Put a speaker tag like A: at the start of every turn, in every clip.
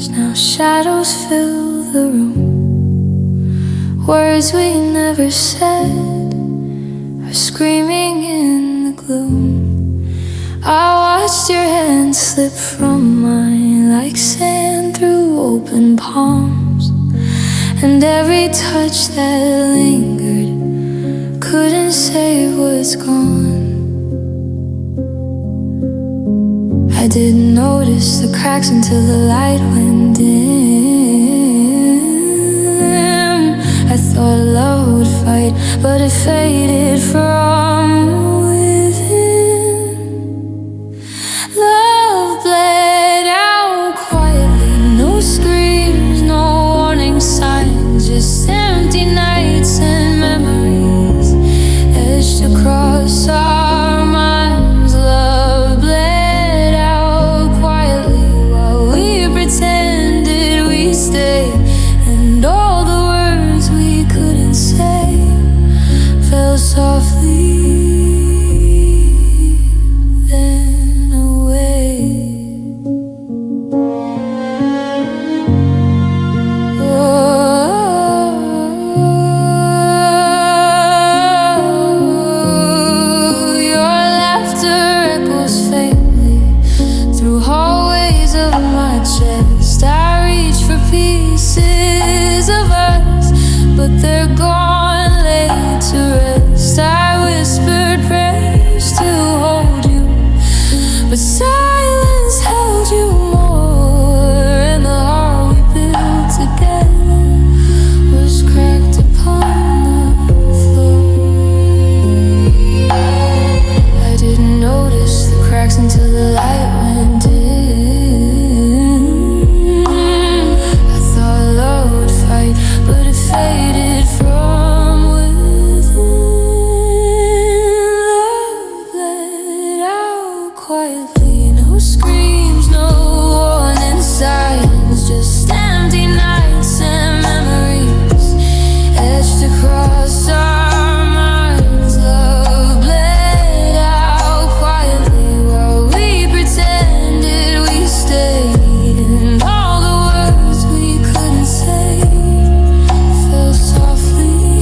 A: now shadows fill the room. Words we never said are screaming in the gloom. I watched your hand slip from mine like sand through open palms, and every touch that lingered couldn't say what's gone. I didn't notice the cracks until the light went dim. I thought love would fight, but it faded from within. Love bled out quietly, no screams, no warning signs, just empty nights and memories etched across our minds. Love bled out quietly while we pretended we stayed, and all the words we couldn't say fell softly then away. Oh, your laughter echoes faintly through hallways of my chest. I reach for pieces of us, but they're gone, laid to rest. I whispered prayers to hold you, but silence held you more, and the heart we built together was cracked upon the floor. I didn't notice the cracks until the light went dim. I thought love would fight, but it faded from within. Love bled out quietly, no screams, no warning signs, just empty nights and memories etched across our minds. Love bled out quietly while we pretended we stayed, and all the words we couldn't say fell softly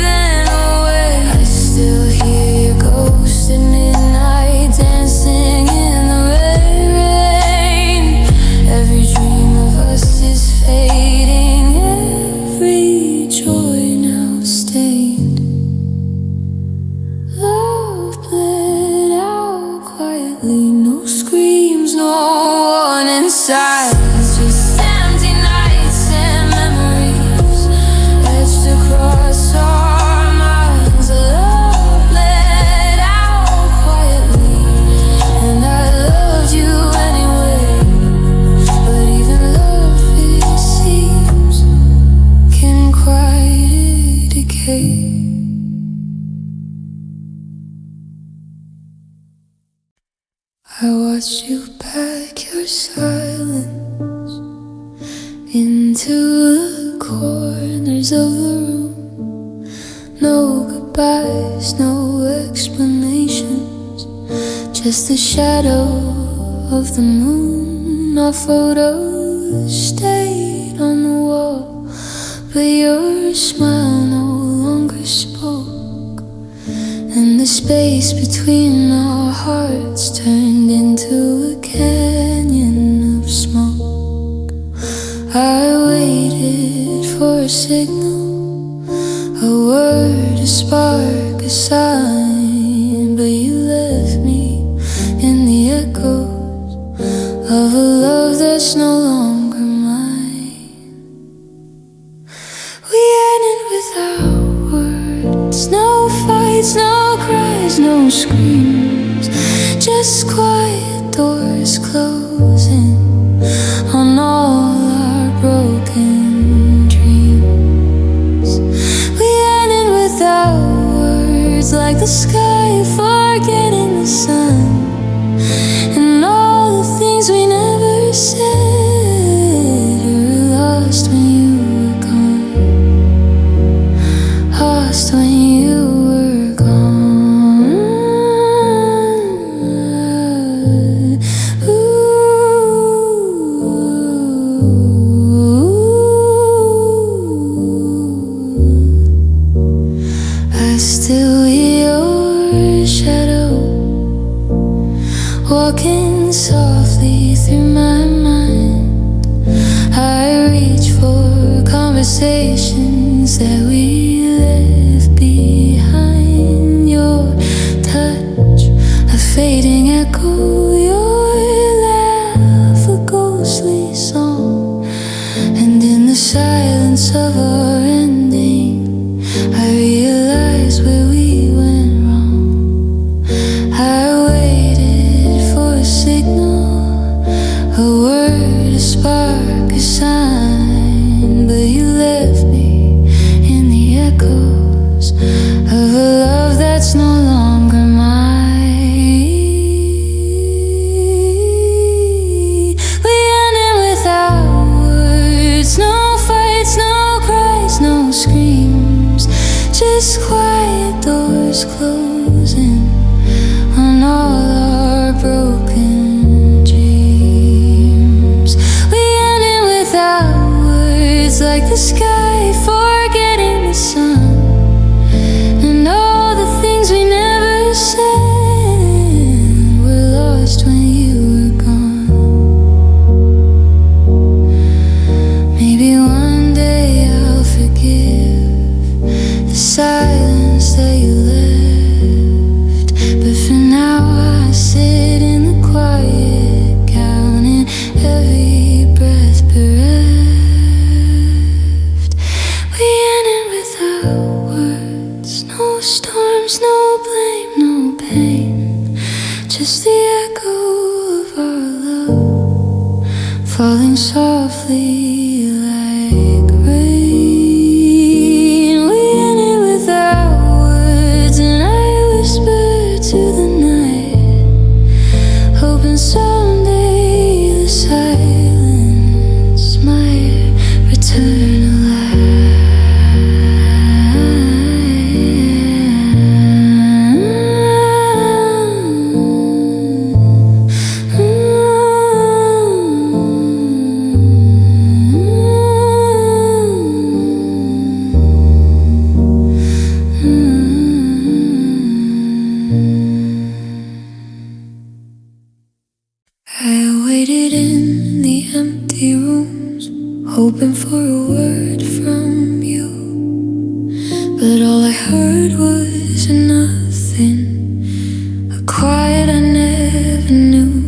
A: then away. I still hear your ghost at midnight dancing in the rain. Every dream of us is fading, every joy now stained. Love bled out quietly, no screams, no warning signs, just empty nights and memories etched across our minds. Love bled out quietly, and I loved you anyway. But even love, it seems, can quite decay. I watched you pack your silence into the corners of the room. No goodbyes, no explanations, just the shadow of the moon. Our photos stayed on the wall, but your smile no longer spoke, and the space between our hearts turned into a canyon of smoke. I waited for a signal, a word, a spark, a sign, but you left me in the echoes of a love that's no longer mine. We ended without words, no fights, no cries, no screams, just quiet doors closing on all our broken dreams. We ended without words, like the sky forgetting the sun, and all the things we never said are lost when you were gone. Lost when you were gone. Ooh. running softly through my mind. I reach for conversations that we left behind. Your touch, a fading echo, your laugh, a ghostly song. And in the silence of our ending, I realize where we went wrong. I waited for a signal, a word, a spark, a sign, but you left me in the echoes of a love that's no longer mine. We ended without words, no fights, no cries, no screams, just quiet doors closing on all our broken dreams. We ended without words, like the sky forgetting the sun, and all the things we never said were lost when you were gone. Maybe one day I'll forgive the silence that you left, but for now I sit in the quiet, counting every breath bereft. We ended without words, no storms, no blame, no pain, just the echo of our love falling softly like rain. We ended without words, and I whispered to the night, hoping someday the silence might return I waited in the empty rooms, hoping for a word from you, but all I heard was nothing, a quiet I never knew.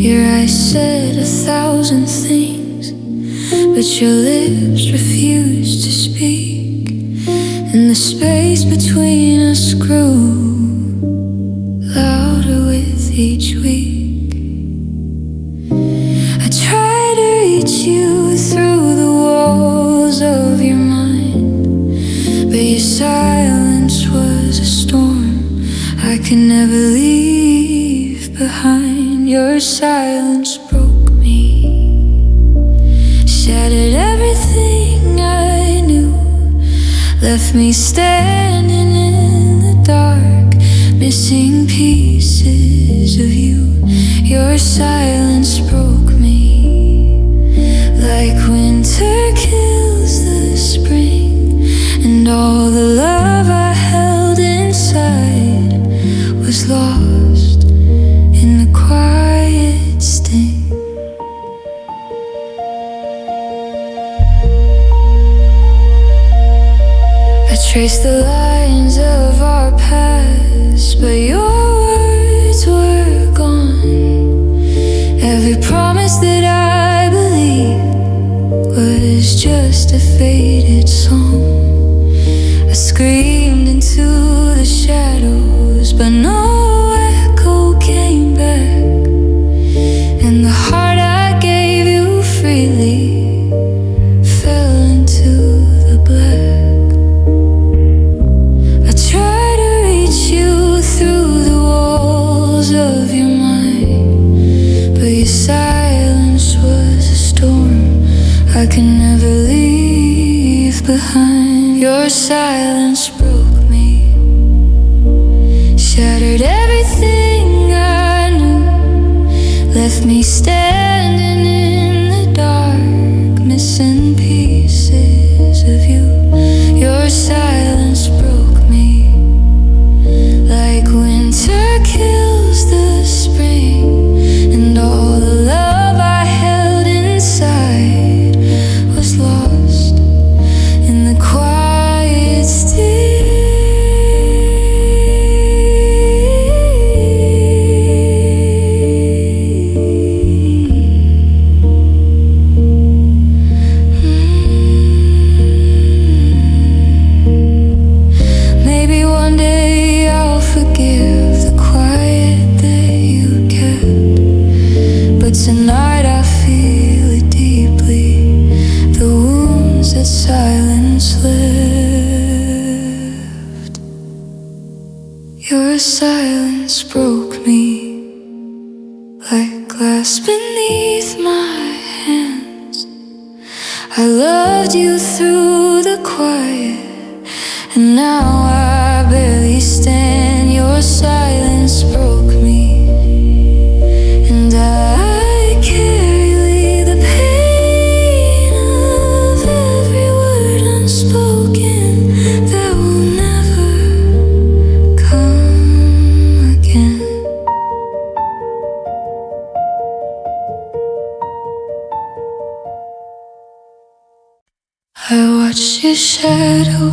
A: Your eyes said 1,000 things, but your lips refused to speak, and the space between us grew louder with each week. I tried to reach you through the walls of your mind, but your silence was a storm I could never leave behind. Your silence broke me, shattered everything I knew, left me standing in the dark, missing pieces of you. Your silence broke me, like winter kills the spring, and all the love I held inside was lost in the quiet sting. I traced the lines of our past, but your words were gone. Every promise that I believed was just a faded song. I screamed into the shadows, but no echo came back, and the heart I gave you freely fell into the black. I tried to reach you through the walls of your mind, but your silence was a storm I could never leave behind. Your silence broke me, shattered everything I knew, left me standing in the dark, missing pieces of you. Your silence broke me, like winter kills the spring, like glass beneath my hands. I loved you through the quiet, and now I barely stand. Your silence broke me, and I carry the pain of every word unspoken that will never come again. I watched your shadow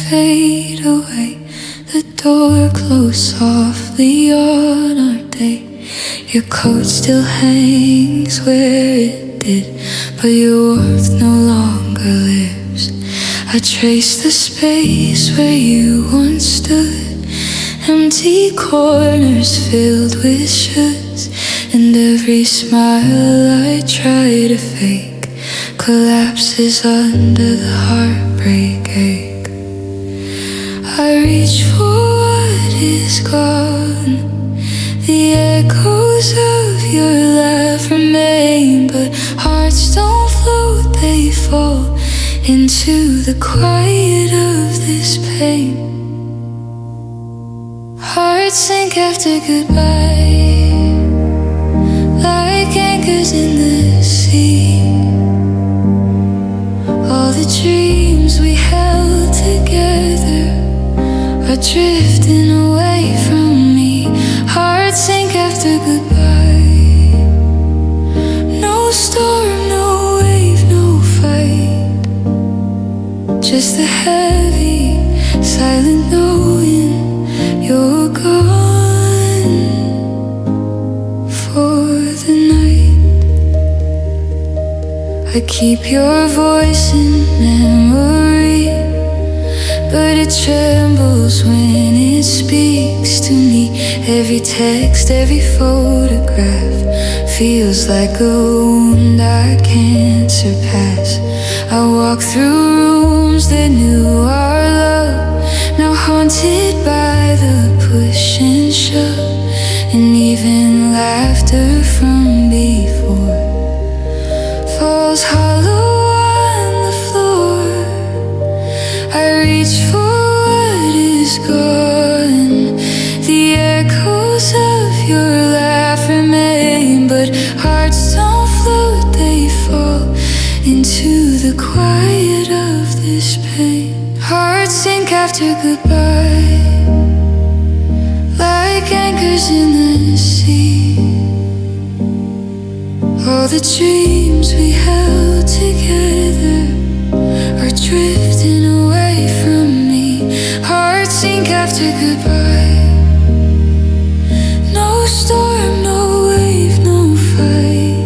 A: fade away, the door closed softly on our day. Your coat still hangs where it did, but your warmth no longer lives. I trace the space where you once stood, empty corners filled with shoulds, and every smile I try to fake collapses under the heartbreak ache. I reach for what is gone. The echoes of your laugh remain, but hearts don't float, they fall into the quiet of this pain. Hearts sink after goodbye, like anchors in the sea. All the dreams we held together are drifting away from me. Hearts sink after goodbye. No storm, no wave, no fight, just a heavy, silent knowing you're gone for the night. I keep your voice in memory, but it trembles when it speaks to me. Every text, every photograph feels like a wound I can't surpass. I walk through rooms that knew our love, now haunted by the push and shove, and even laughter from before falls hollow on the floor. I reach for what is gone. The echoes of your laugh remain, but hearts don't float, they fall into the quiet of this pain. Hearts sink after goodbye, like anchors in the sea. All the dreams we held together are drifting away from me. Hearts sink after goodbye. No storm, no wave, no fight,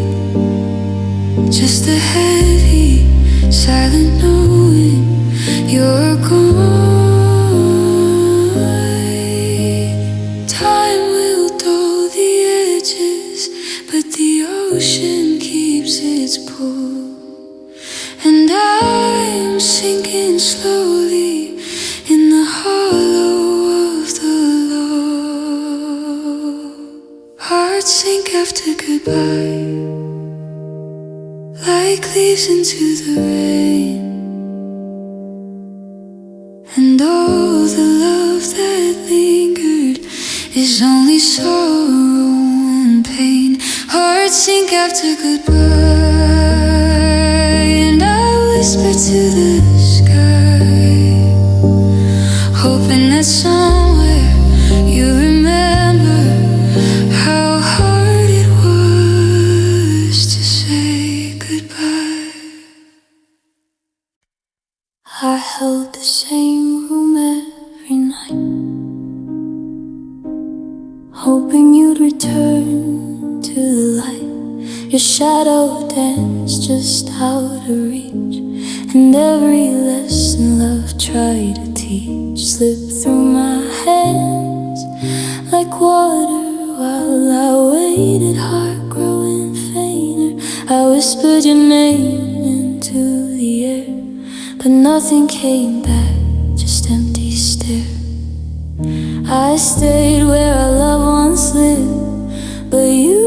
A: just a heavy, silent knowing you're gone. Time will dull the edges, but the ocean keeps its pull, and I'm sinking slowly in the hollow of the low. Hearts sink after goodbye, like leaves into the rain, and all the love that lingered is only sorrow and pain. Hearts sink after goodbye, and I whisper to the sky, hoping that somewhere you remember how hard it was to say goodbye. I held the same room every night, hoping you'd return to the light. Your shadow danced just out of reach, and every lesson love tried to teach slipped through my hands like water while I waited, heart growing fainter. I whispered your name into the air, but nothing came back, just empty stare. I stayed where our love once lived, but you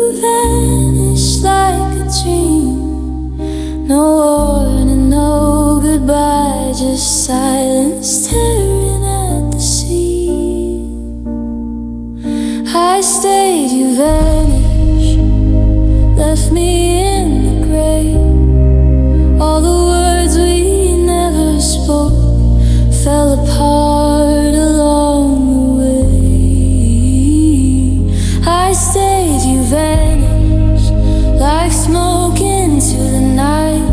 A: silence tearing at the seam. I stayed, you vanished, left me in the grave. All the words we never spoke fell apart along the way. I stayed, you vanished, like smoke into the night.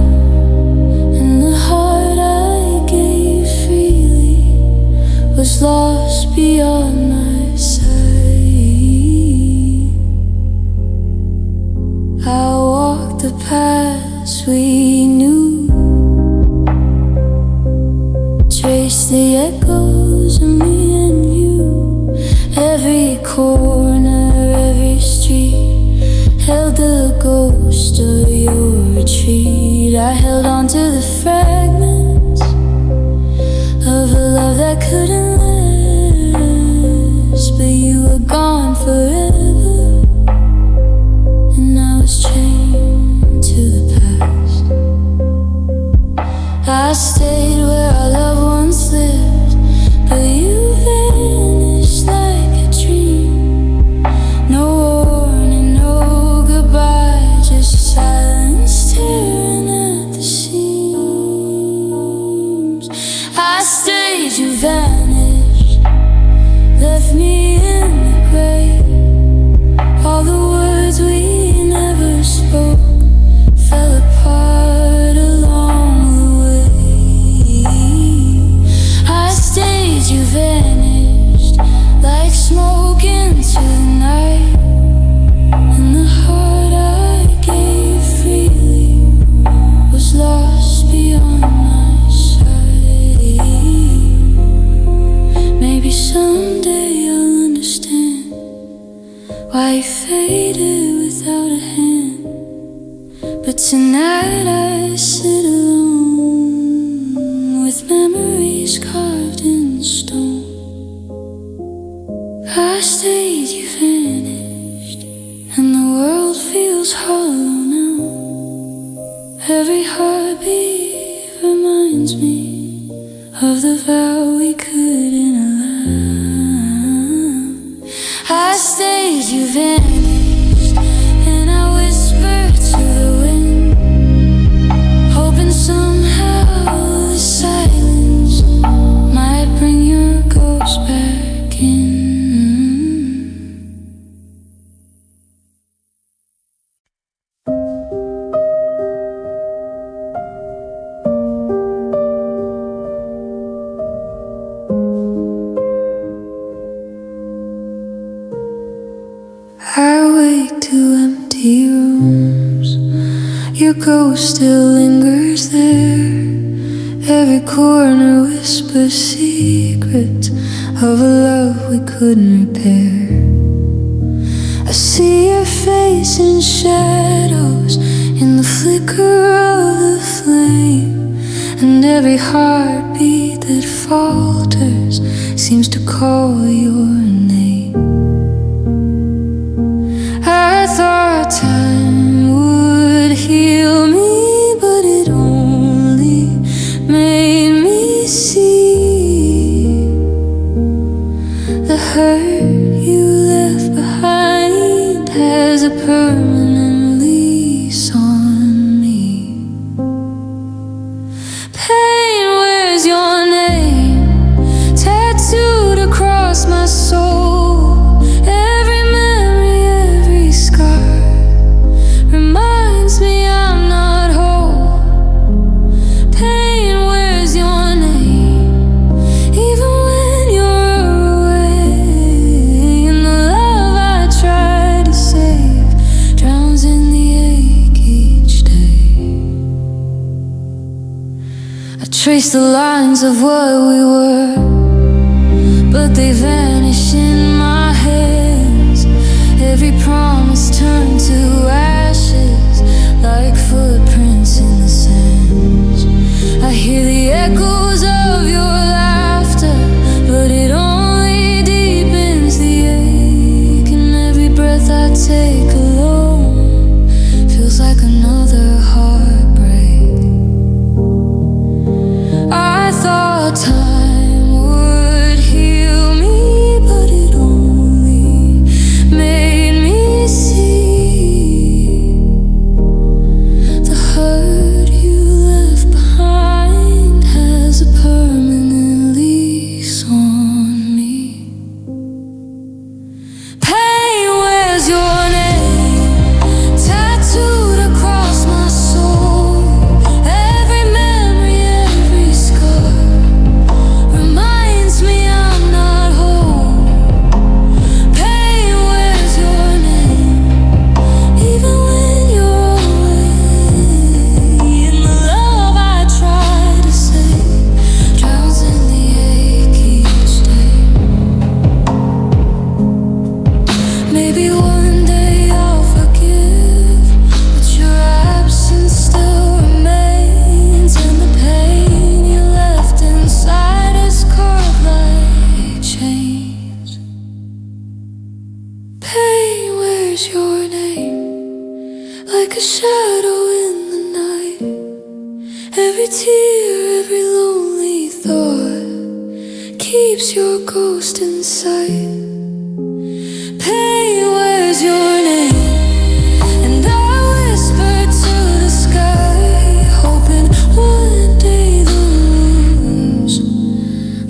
A: And the heart I gave freely was lost beyond my sight. I walked the paths we knew, traced the echoes of me and you. Every corner, every street held the ghost of your retreat. I held on to the fragments of a love that couldn't last, but you were gone forever, and I was chained to the past. I stayed where our loved ones lived, but you vanished like a dream. No warning, no goodbye, just silence tearing at the seams. I stayed, you vanished, left me in the grave. All the words we never spoke fell apart along the way. I stayed, you vanished, like smoke into the night. And the heart I gave freely was lost beyond my sight. Maybe someday I'll understand why you faded without a hand. But tonight I sit alone with memories carved in stone. I stayed, you vanished, and the world feels hollow now. Every heartbeat reminds me of the vow we couldn't allow. I stayed, you vanished, and I whispered to the wind, hoping somehow the silence might bring your ghost back in. I wake to empty rooms, your ghost still lingers there. Every corner whispers secrets of a love we couldn't repair. I see your face in shadows, in the flicker of the flame. And every heartbeat that falters seems to call your name. I thought time would heal me, but it only made me see the hurt you left behind has a permanent lease on me. Pain, where's your name? Tattooed across my soul. Every memory, every scar reminds me I'm not whole. Pain, where's your name? Even when you're away, and the love I try to save drowns in the ache each day. I trace the lines of what we were, but they vanish in my hands. Every promise turned to ashes, like footprints in the sands. I hear the echoes of your laughter, but it only deepens the ache. And every breath I take alone feels like another heartbreak. I thought like a shadow in the night. Every tear, every lonely thought keeps your ghost in sight. Pain, where's your name? And I whisper to the sky, hoping one day the wounds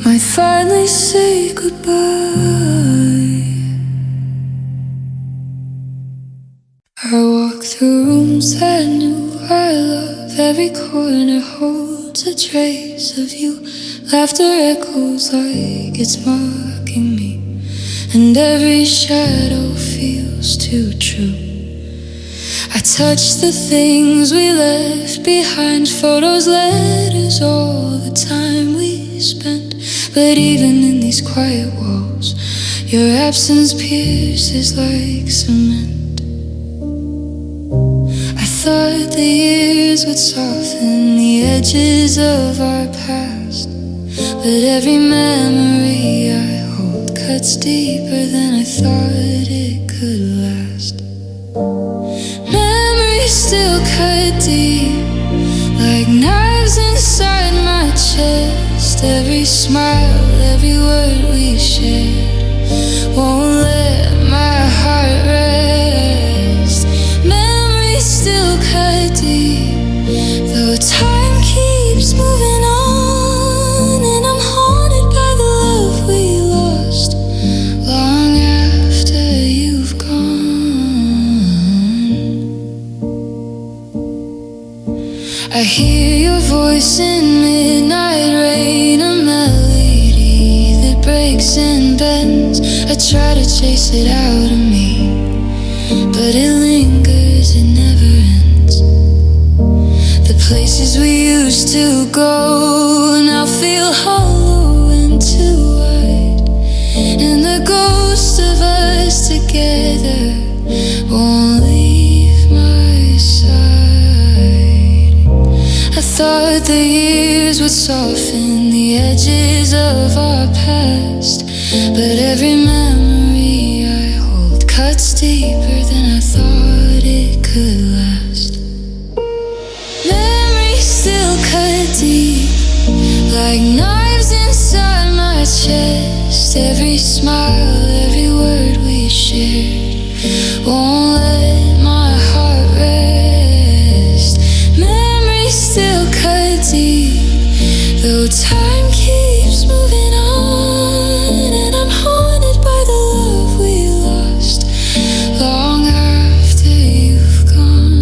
A: might finally say goodbye. I walk through rooms that knew our love. Every corner holds a trace of you. Laughter echoes like it's mocking me, and every shadow feels too true. I touch the things we left behind, photos, letters, all the time we spent. But even in these quiet walls, your absence pierces like cement. I thought the years would soften the edges of our past, but every memory I hold cuts deeper than I thought it could last. Memories still cut deep, like knives inside my chest. Every smile, every word we shared won't let my heart rest. Memories still cut deep, though time keeps moving on, and I'm haunted by the love we lost long after you've gone. I hear your voice in midnight rain, a melody that breaks and bends. I try to chase it out of me, but it lingers, it never ends. The places we used to go now feel hollow and too wide, and the ghost of us together won't leave my side. I thought the years would soften the edges of our past, but every memory I hold cuts deeper than I thought it could last. Memories still cut deep, like knives inside my chest. Every smile, every word we shared won't let my heart rest. Memories still cut deep, though time keeps moving on, and I'm haunted by the love we lost long after you've gone.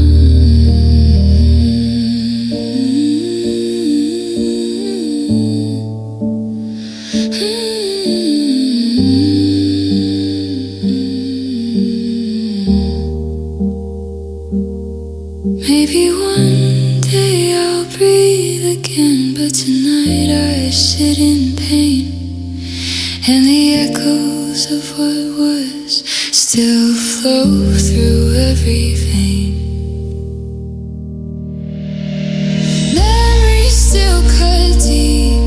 A: Maybe one day I'll breathe again, but tonight I sit in pain, and the echoes of what was still flow through every vein. Memories still cut deep,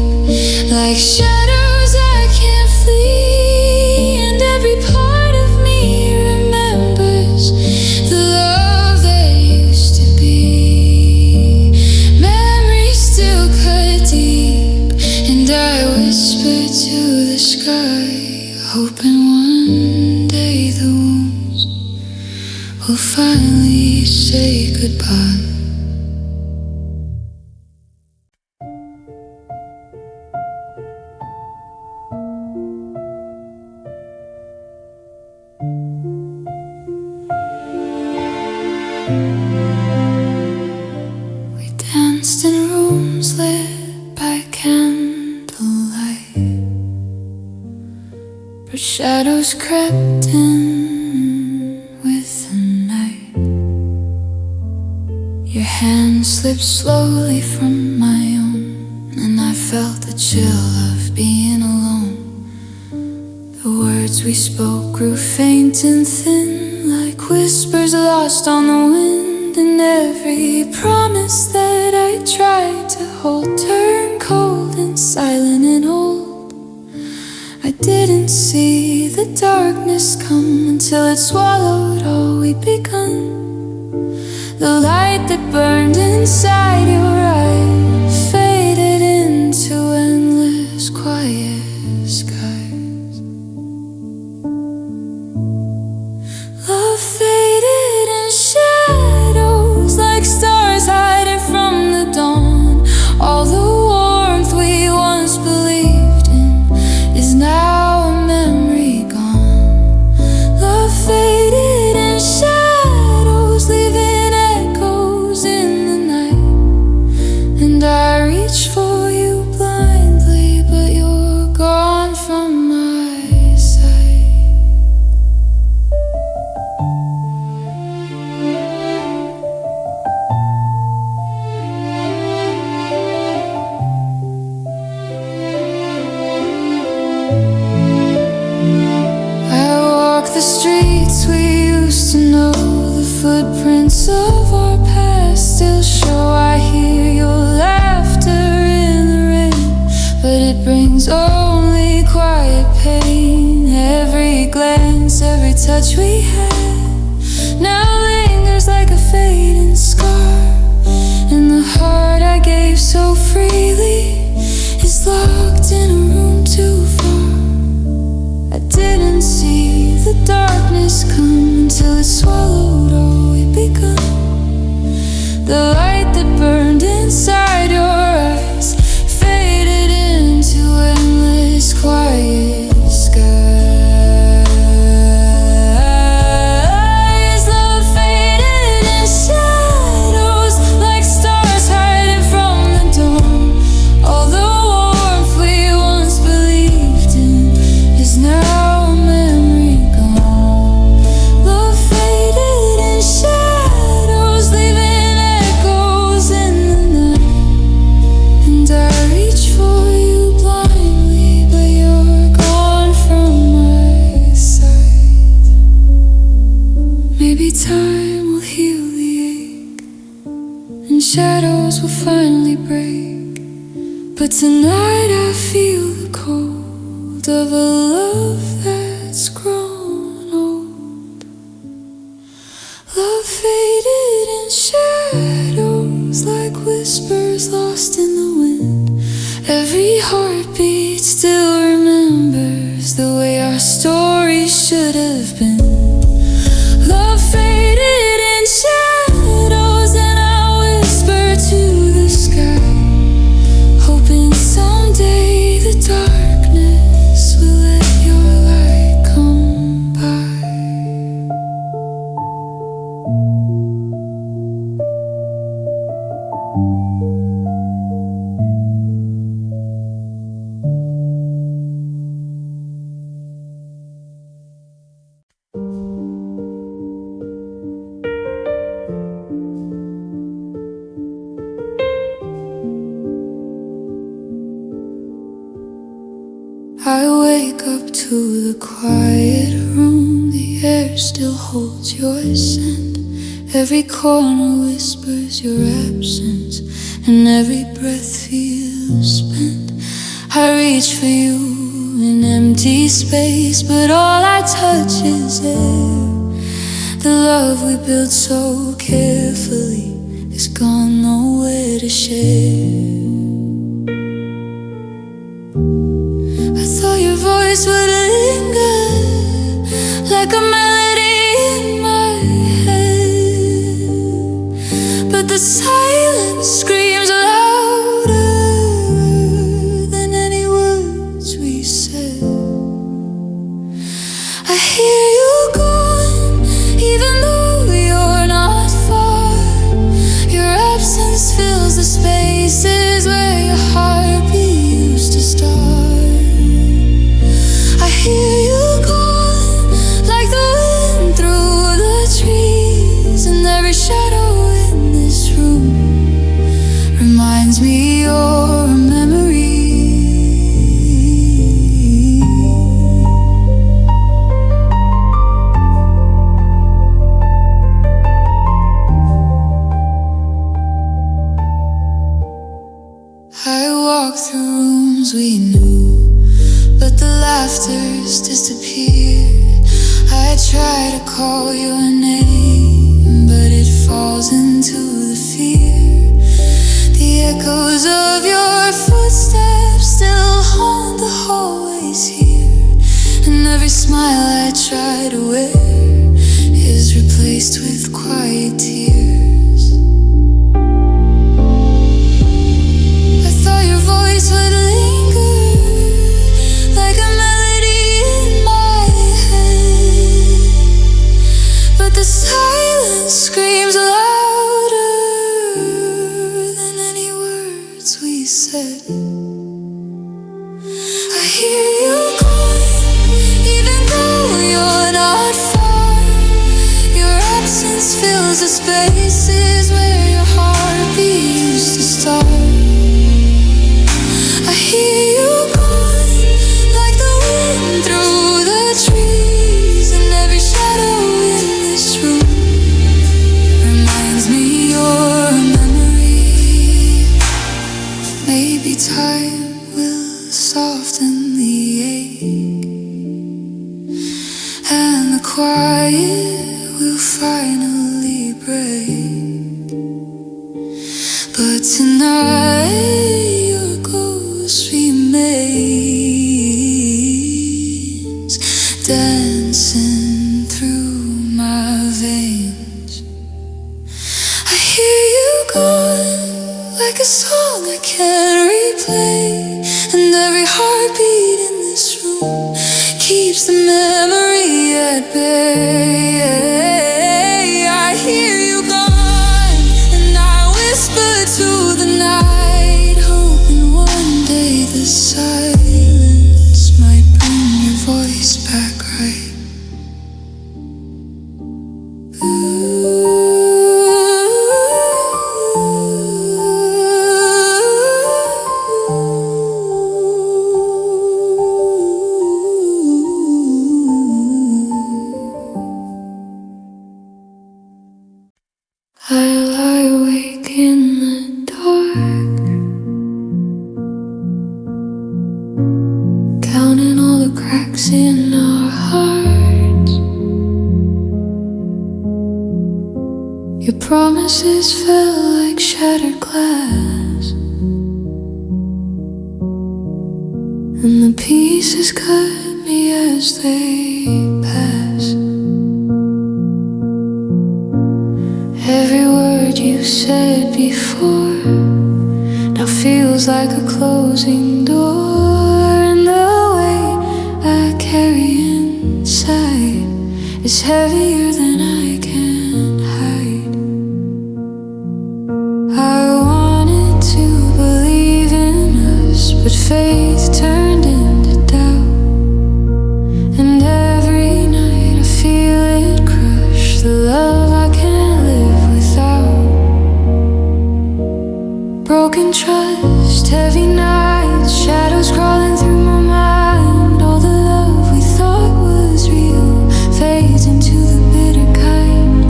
A: like shadows I can't flee, and every part of me remembers the love that used to be. Memories still cut deep, and I whisper to the sky, hoping one day the wounds will finally say goodbye. We danced in rooms lit by candlelight, but shadows crept in with the night. Your hand slipped slowly from my own, and I felt the chill of being alone. The words we spoke grew faint and thin, like whispers lost on the wind, and every promise that I tried to hold turned cold and silent and old. I didn't see the darkness come until it swallowed all we'd begun. The light that burned inside your eyes faded into endless quiet skies. Love faded in shadows like stars hiding from the dawn. All the warmth we once believed in is now a memory gone. Love faded in shadows, leaving echoes in the night. And I reach for you blindly, but you're gone from my sight. I walk the streets we used to know. The footprints of our past still show. I hear your laughter in the rain, but it brings only quiet pain. Every glance, every touch we had now lingers like a fading scar. And the heart I gave so freely is locked in a room too far. I didn't see the darkness come until it swallowed all we'd begun. The light that burned inside your eyes faded into endless quiet skies. Love faded in shadows like stars hiding from the dawn. All the warmth we once believed in is now a memory gone. Love faded in shadows, leaving echoes in the night. And I reach for you blindly, but you're gone from my sight. Maybe time will heal the ache, and shadows will finally break. But tonight I feel the cold of a love that's grown old. Love faded in shadows like whispers lost in the wind. Every heartbeat still remembers the way our story should have been. Love faded in shadows, and I whisper to the sky, hoping someday the darkness will let your light come by. I wake up to the quiet room. The air still holds your scent. Every corner whispers your absence, and every breath feels spent. I reach for you in empty space, but all I touch is air. The love we built so carefully is gone, nowhere to share. I thought your voice would linger like a melody in my head, but the silence screams louder than any words we said. I hear you gone, even though you're not far. Your absence fills the spaces where your heartbeat used to start. I hear you gone, like the wind through the trees, and every shadow in this room reminds me you're a memory. I walk through rooms we knew, but the laughter's disappeared. I try to call your name, but it falls in into the fear. The echoes of your footsteps still haunt the hallways here, and every smile I try to wear is replaced with quiet tears. I thought your voice would linger like a melody in my head, but the silence screams louder than any words we said. I hear you calling, even though you're not far. Your absence fills the spaces where your heartbeat used to start. I hear you calling like the wind through the trees, and every shadow in this room reminds me you're a memory. Maybe time will soften the ache, and the quiet will finally break. But tonight your ghost remains, dancing through my veins. I hear you gone like a song I can't replay, and every heartbeat in this room keeps the memory at bay. I hear you gone, and I whisper to the night, hoping one day the silence might bring your voice back right. I lie awake in the dark, counting all the cracks in our hearts. Your promises fell like shattered glass, and the pieces cut me as they pass. Every word you said before now feels like a closing door, and the weight I carry inside is heavier than I can hide. I wanted to believe in us, but faith turned into doubt, and every night I feel it crush the love I can't live without. Broken trust, heavy nights, shadows crawling through my mind. All the love we thought was real fades into the bitter kind.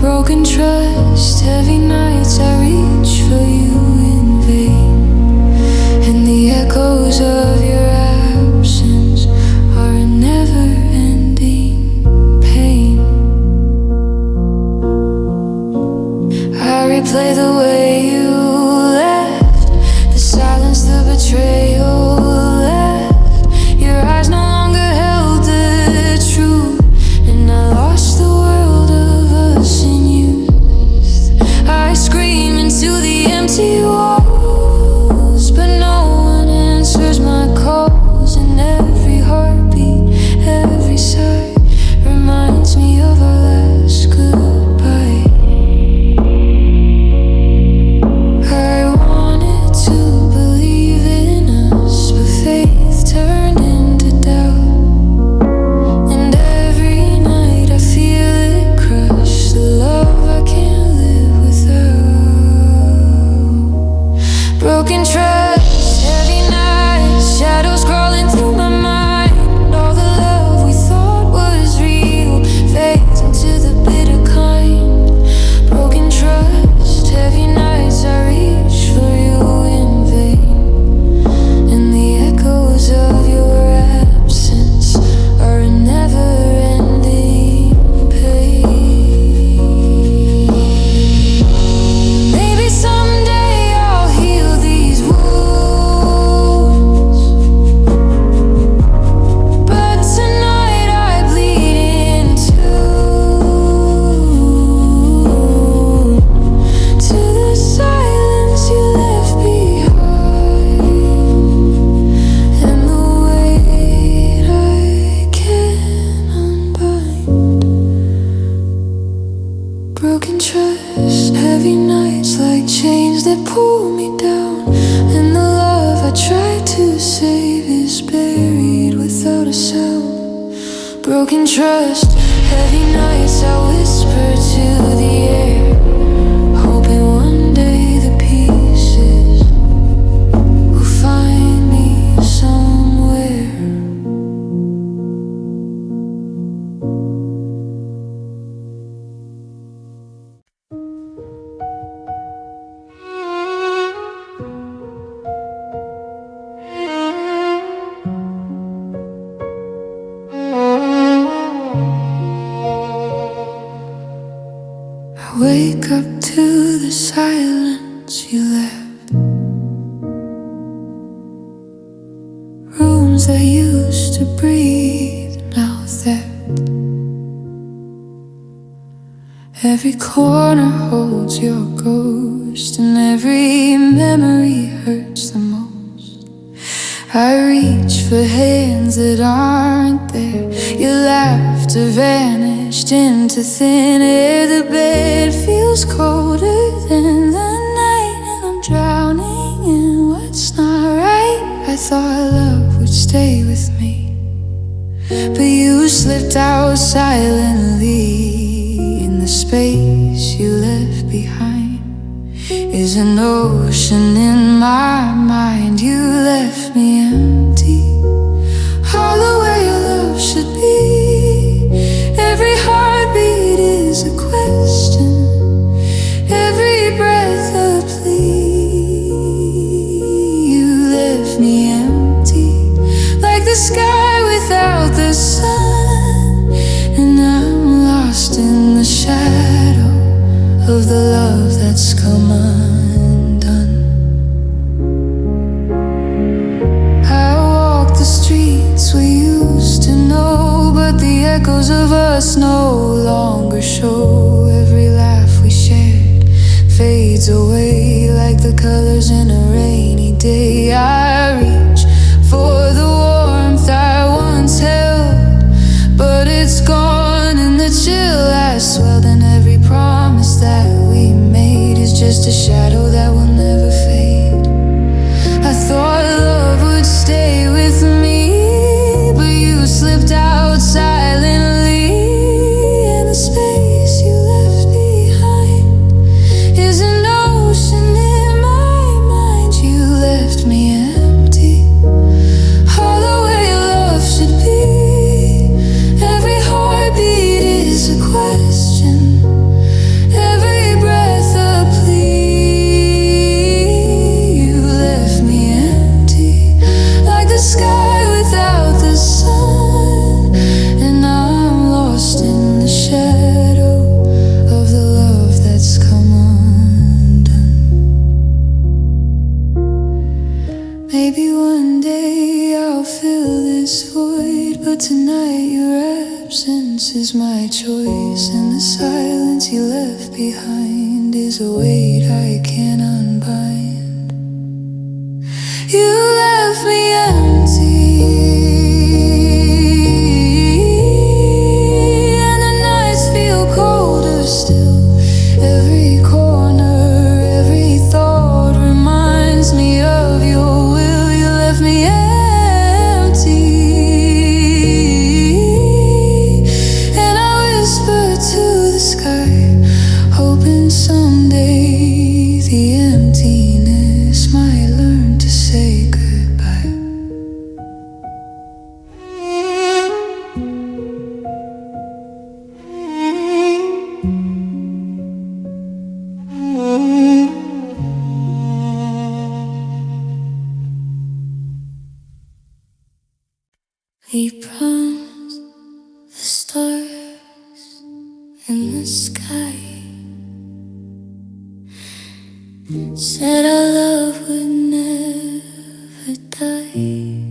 A: Broken trust, heavy nights, I reach for you in vain, and the echoes of your absence are a never-ending pain. I replay the way you left, the silence, the betrayal left. Your eyes no longer held the truth, and I lost the world of us in youth. I scream into the empty walls, but no one answers my calls, and every heartbeat, every sigh reminds me of our last goodbye. I wanted to believe in us, but faith turned into doubt, and every night I feel it crush the love I can't live without. trust. Heavy nights like chains that pull me down, and the love I tried to save is buried without a sound. Broken trust. Heavy nights I whisper to the air, hoping one day the pieces will find me somewhere. I wake up to the silence you left. Rooms I used to breathe, now that every corner holds your ghost, and every memory hurts the most. I reach for hands that aren't there. Your laughter vanished into thin air. The bed feels colder than the night, and I'm drowning in what's not right. I thought love would stay with me, but you slipped out silently. In the space you left behind is an ocean in my mind. You left me empty, hollow where your love should be. Every heartbeat is a question, every breath a plea. You left me empty, like the sky without the sun, and I'm lost in the shadow of the love that's come undone. I walk the streets we used to know, but the echoes of us no longer show. Every laugh we shared fades away like the colors in a rainy day. I reach for the warmth I once held, but it's gone in the chill I swelled, and every promise that we made is just a shadow that will never fade. I thought love would stay with me, but you slipped out silently. And the space you left behind is an ocean in my mind. You left me empty, hollow where your love should be. Every heartbeat is a question, every breath a plea. You left me empty, like the sky without the sun, and I'm lost in the shadow of the love that's come undone. Maybe one day I'll fill this void, but tonight your absence is my choice, and the silence you left behind is a weight I can't unbind. You left me empty, and the nights feel colder still. Every corner, every thought reminds me of your will. You left me empty, and I whisper to the sky, hoping someday the emptiness might learn to say goodbye. We promised the stars in the sky, said our love would never die.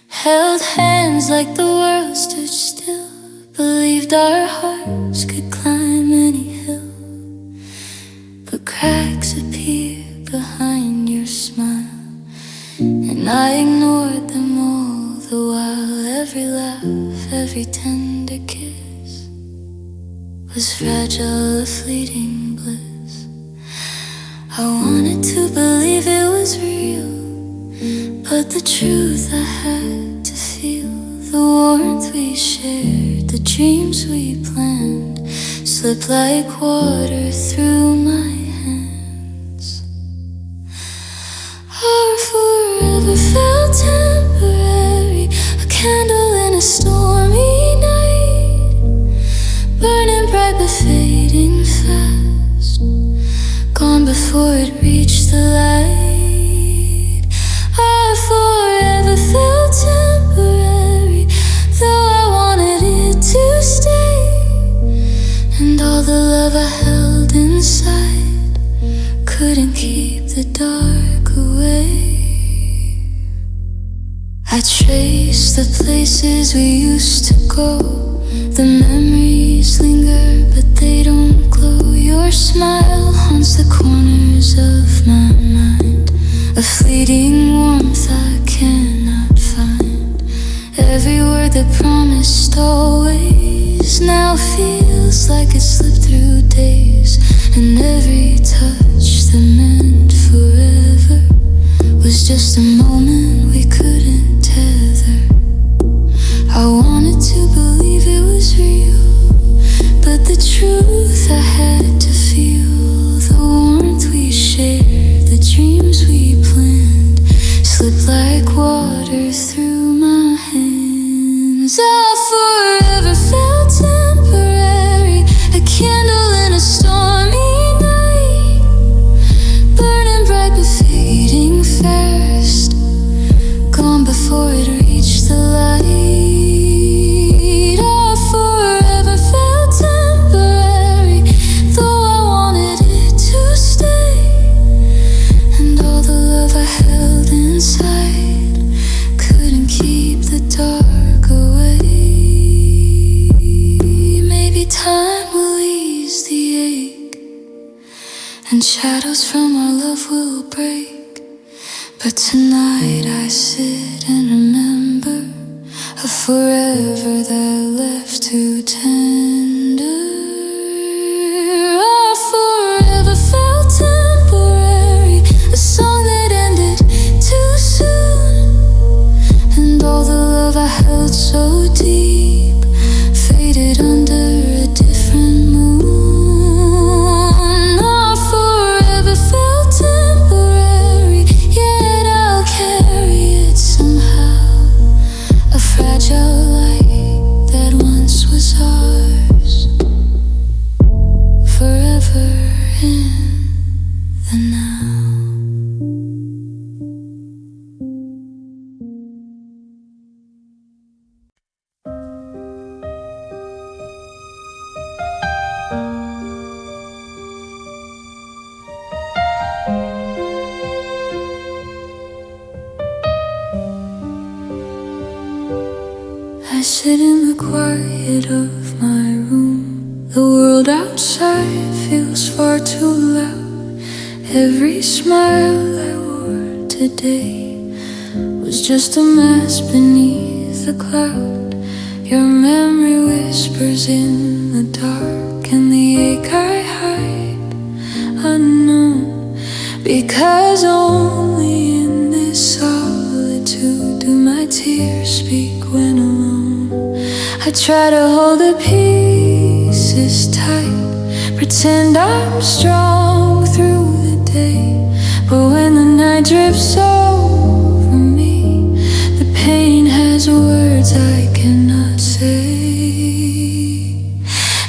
A: Held hands like the world stood still, believed our hearts could climb any hill, but cracks appear behind your smile, and I ignored them all the while. Every laugh, every tender kiss was fragile, a fleeting bliss. I wanted to believe it was real, but the truth I had to feel. The warmth we shared, the dreams we planned, slipped like water through my hands. Our forever felt temporary, a candle in a stormy night, burning bright but fading fast, gone before it reached the light. Our forever felt temporary, though I wanted it to stay, and all the love I held inside couldn't keep the dark away. I trace the places we used to go, the memories linger but they don't glow. Your smile haunts the corners of my mind, a fleeting warmth I cannot find. Every word that promised always now feels like it slipped through days, and every touch that meant forever was just a moment we couldn't tether. I wanted to believe it was real, but the truth I had to feel. The warmth we shared, the dreams we planned, slipped like water through my hands. I forever felt temporary, a candle in a stormy night, burning bright but fading fast, gone before it reached the light. I forever felt temporary, though I wanted it to stay, and all the love I held inside couldn't keep the dark away. Maybe time will ease the ache, and shadows from our love will break, but tonight I sit and remember a forever that left too tender. I forever felt temporary, a song that ended too soon, and all the love I held so deep faded under a different moon. I forever felt temporary, yet I'll carry it somehow, a fragile light that once was ours, forever in the now. I sit in the quiet of my room. The world outside feels far too loud. Every smile I wore today was just a mask beneath the cloud. Your memory whispers in the dark, and the ache I hide unknown, because only in this solitude do my tears speak when alone. I try to hold the pieces tight, pretend I'm strong through the day, but when the night drifts over me, the pain has words I cannot say.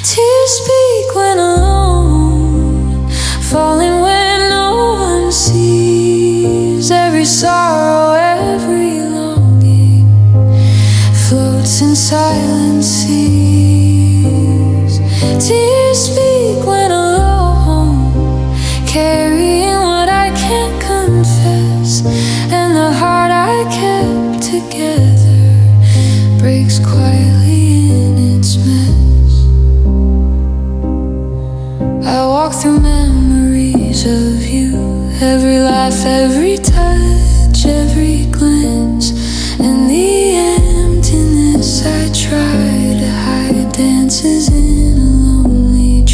A: Tears speak when alone, falling when no one sees. Every sorrow, every longing floats in silent seas. Tears speak when alone, carrying what I can't confess, and the heart I kept together breaks quietly in its mess. I walk through memories of you, every laugh, every touch, every glance, and the emptiness I try to hide dances in a lonely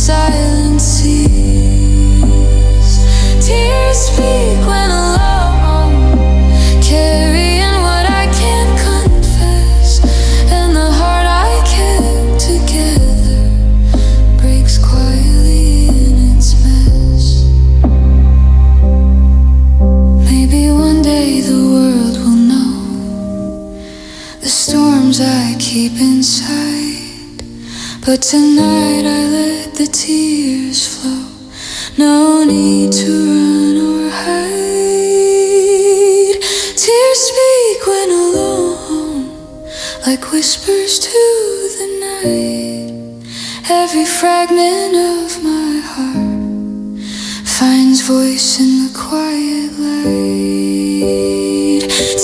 A: silent seas. Tears speak when alone, carrying what I can't confess, and the heart I kept together breaks quietly in its mess. Maybe one day the world will know the storms I keep inside, but tonight I let the tears flow. No need to run or hide. Tears speak when alone, like whispers to the night. Every fragment of my heart finds voice in the quiet light.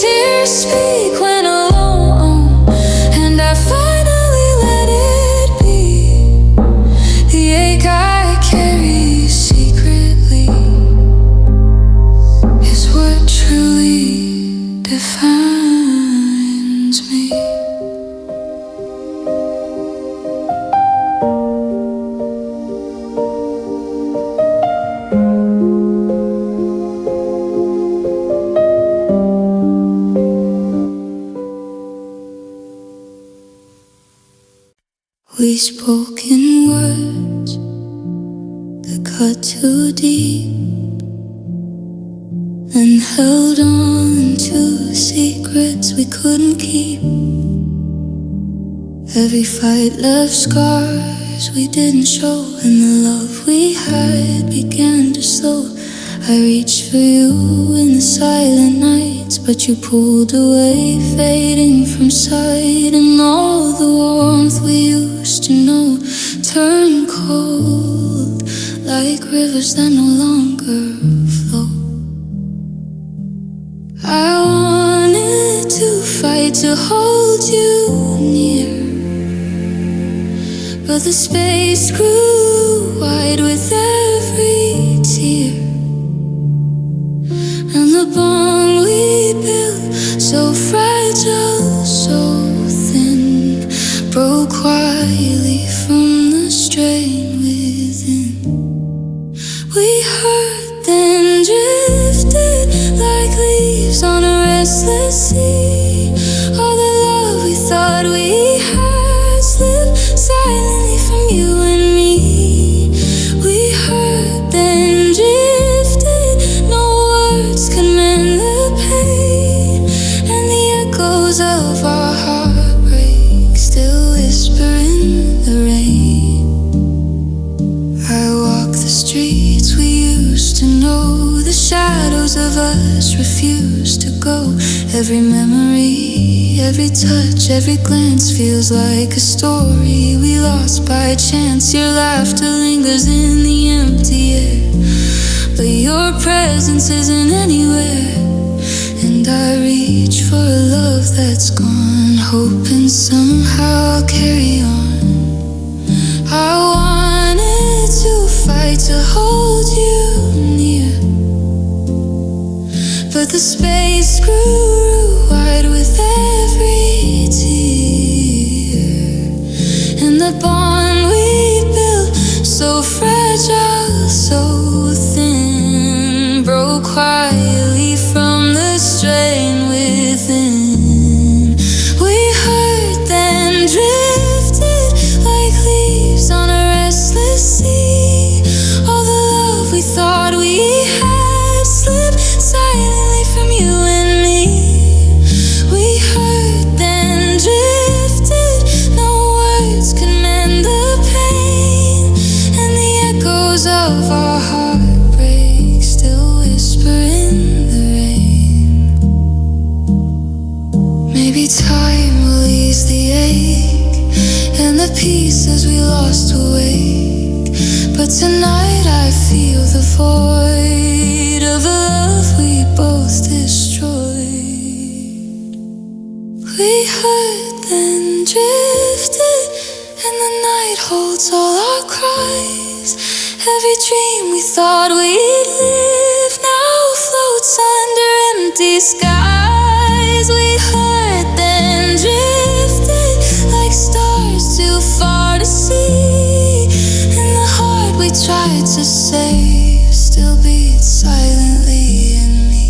A: Tears speak when alone, and I finally let it be. The ache I carry secretly is what truly defines me. We spoke in words that cut too deep, and held on to secrets we couldn't keep. Every fight left scars we didn't show, and the love we had began to slow. I reached for you in the silent nights, but you pulled away, fading from sight. And all the warmth we used to know turned cold, like rivers that no longer flow. I wanted to fight to hold you near, but the space grew wide with every tear. And the bond we built, so fragile, so thin, broke quietly from the strain within. We hurt, then drifted like leaves on a restless sea. All the love we thought we had slipped silently from you and me. We hurt, then drifted, no words could mend the pain, and the echoes of our heartbreak still whisper in the rain. I walk the streets we used to know, the shadows of us refuse to go. Every memory, every touch, every glance feels like a story we lost by chance. Your laughter lingers in the empty air, but your presence isn't anywhere. And I reach for a love that's gone, hoping somehow I'll carry on. I wanted to fight to hold you near, but the space grew wide with every tear. And the bond we built, so fragile, so thin, broke quietly from the strain within. We hurt, then drifted like leaves on a restless sea. All the love we thought we had slipped silently from you and me. We hurt, then drifted, no words could mend the pain, and the echoes of our heartbreak still whisper in the rain. Maybe time will ease the ache, and the pieces we lost will wake. But tonight I feel the void of a love we both destroyed. We hurt, then drifted, and the night holds all our cries. Every dream we thought we'd live now floats under empty skies. We hurt, then drifted like stars too far to see, and the heart heart's a safe, still beats silently in me.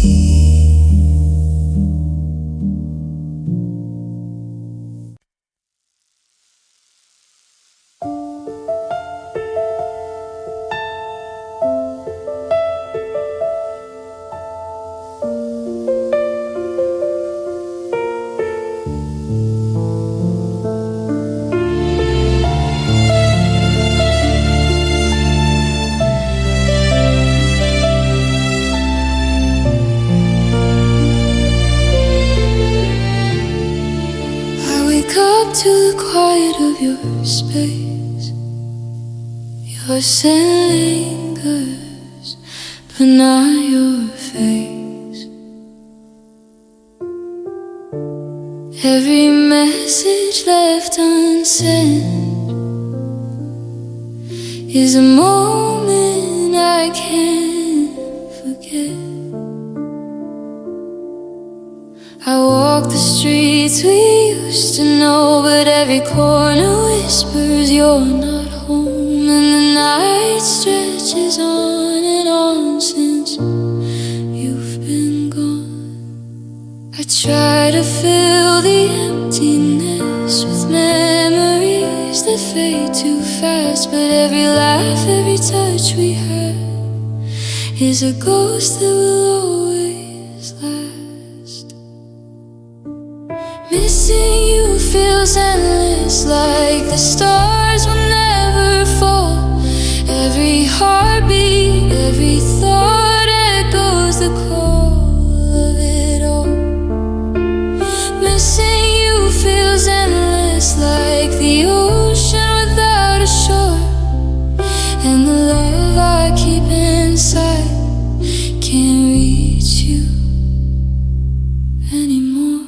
A: Wake up to the quiet of your space. Your scent lingers, but not your face. Every message left unsent is a moment I can't forget. I walk the streets we used to know, but every corner whispers you're not home. And the night stretches on and on since you've been gone. I try to fill the emptiness with memories that fade too fast, but every laugh, every touch we had is a ghost that will always last. Missing you feels endless, like the stars will never fall. Every heartbeat, every thought echoes the call of it all. Missing you feels endless, like the ocean without a shore. And the love I keep inside can't reach you anymore.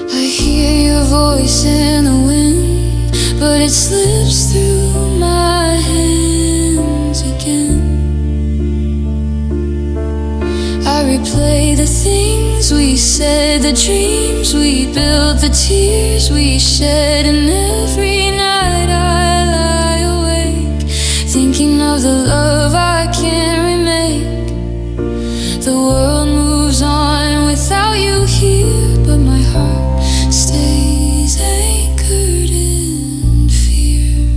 A: I hear your voice in the wind, but it slips through my hands again. I replay the things we said, the dreams we built, the tears we shed. And every night I lie awake, thinking of the love I can't remake. The world moves on without you here, but my heart stays anchored in fear.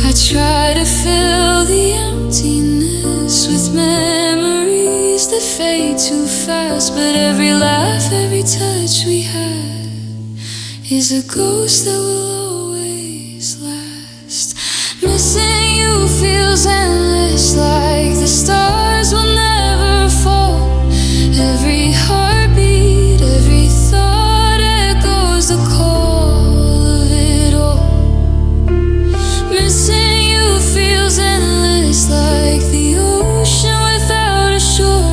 A: I try to fill the emptiness with memories that fade too fast, but every laugh, every touch we had is a ghost that will always last. Missing you feels endless, like the stars will never fall. Every heartbeat, every thought echoes the call of it all. Missing you feels endless, like the ocean without a shore.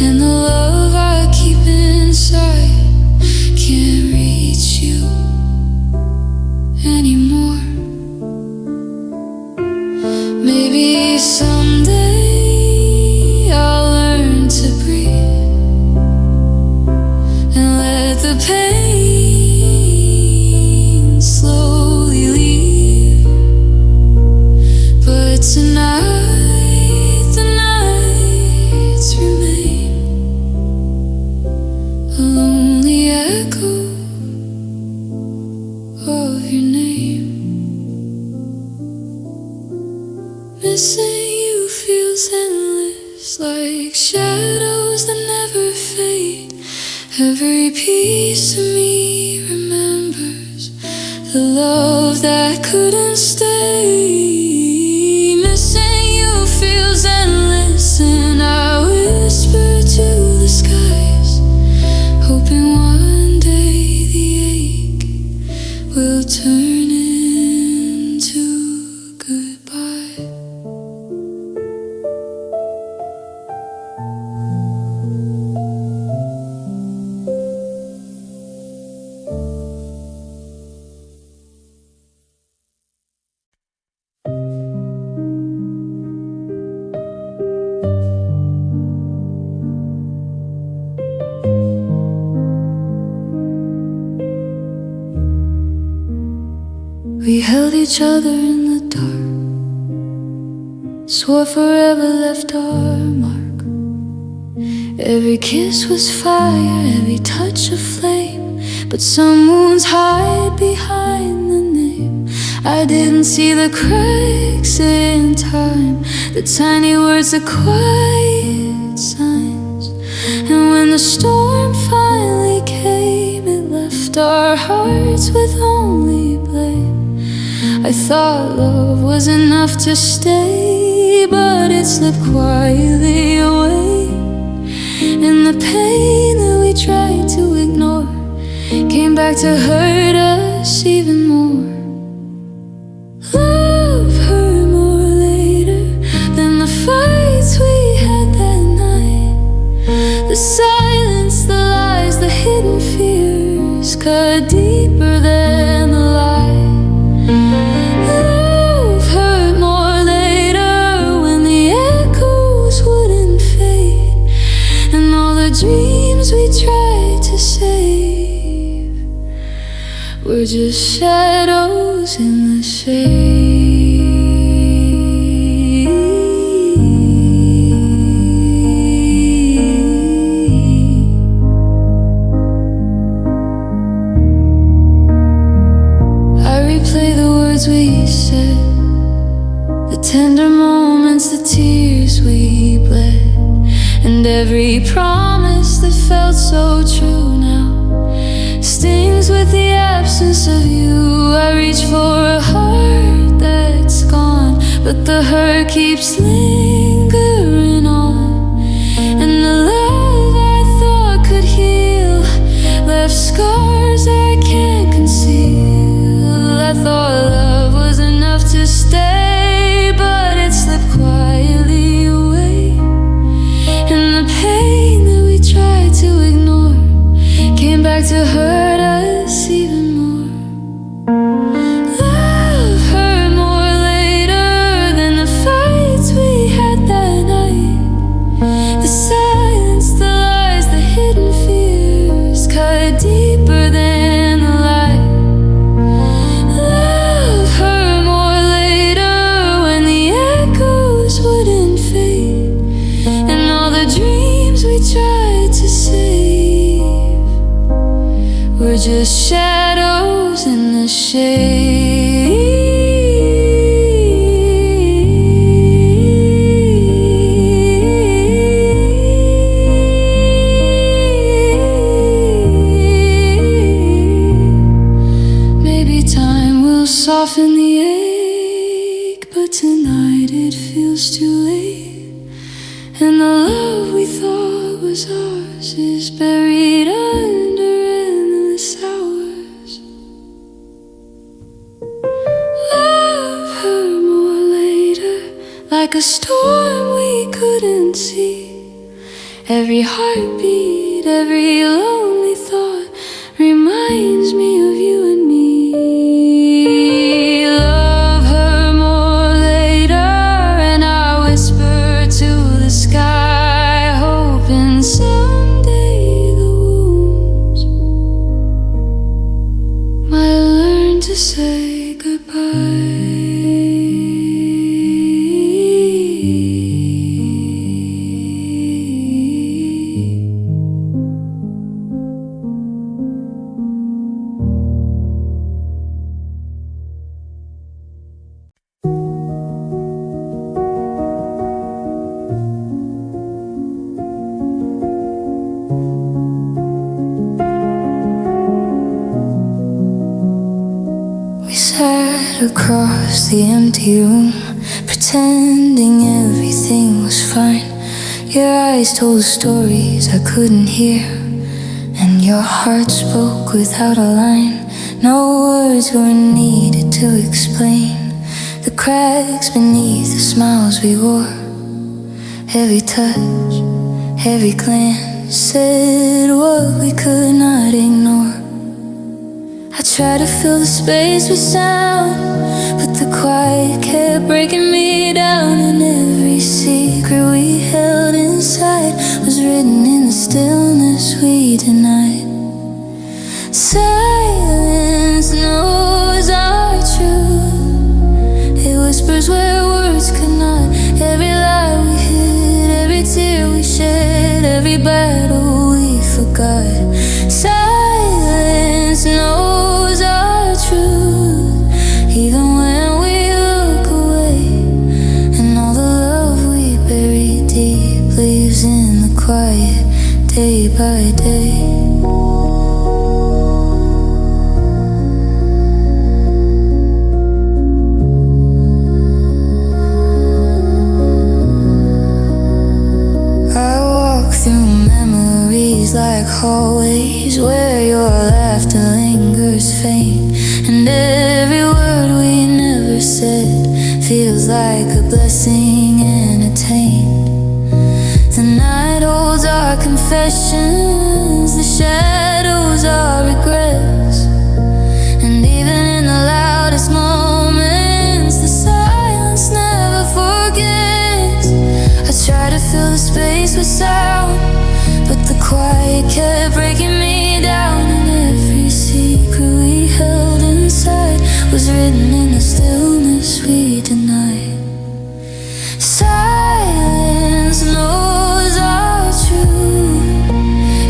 A: And the love I keep inside can't reach you anymore. Maybe someday I'll learn to breathe and let the pain slowly leave. But tonight the nights remain a lonely echo of your name. Missing you feels endless, like shadows that never fade. Every piece of me remembers the love that couldn't stay. Missing you feels endless, and I whisper to the skies, hoping one day the ache will turn into goodbye. We held each other in the dark, swore forever, left our mark. Every kiss was fire, every touch a flame, but some wounds hide behind the name. I didn't see the cracks in time, the tiny words, the quiet signs. And when the storm finally came, it left our hearts with only blame. I thought love was enough to stay, but it slipped quietly away. And the pain that we tried to ignore came back to hurt us even more. Love hurt more later than the fights we had that night. The silence, the lies, the hidden fears cut deeper than the light. Love hurt more later when the echoes wouldn't fade, and all the dreams we tried to save were just shadows in the shade. I replay the words we said, the tender moments, the tears we bled, and every promise that felt so true now stings with the absence of you. I reach for a heart that's gone, but the hurt keeps lingering on. And the love I thought could heal left scars I can't conceal. I thought love was enough to stay, but it slipped quietly away. And the pain that we tried to ignore came back to hurt us even more. Love hurt more later than the fights we had that night. The silence, the lies, the hidden fears cut deeper than the light. Love hurt more later when the echoes wouldn't fade, and all the dreams we tried to save were just shadows in the shade. Maybe time will soften the ache, but tonight it feels too late. And the love we thought was ours is buried under endless hours. Love hurt more later, like a storm we couldn't see. Every heartbeat, every lonely thought reminds me of you and me. Love hurt more later, and I whisper to the sky, hoping someday the wounds might learn to say goodbye. We sat across the empty room, pretending everything was fine. Your eyes told stories I couldn't hear, and your heart spoke without a line. No words were needed to explain the cracks beneath the smiles we wore. Every touch, every glance said what we could not ignore. I tried to fill the space with sound, but the quiet kept breaking me down. And every secret we held inside was written in the stillness we denied. Silence knows our truth. hallways where your laughter lingers faint, and every word we never said feels like a blessing and a taint. The night holds our confessions, the shadows our regrets, and even in the loudest moments, the silence never forgets. I try to fill the space with sound, but the quiet kept breaking me down, and every secret we held inside was written in the stillness we denied. Silence knows our truth.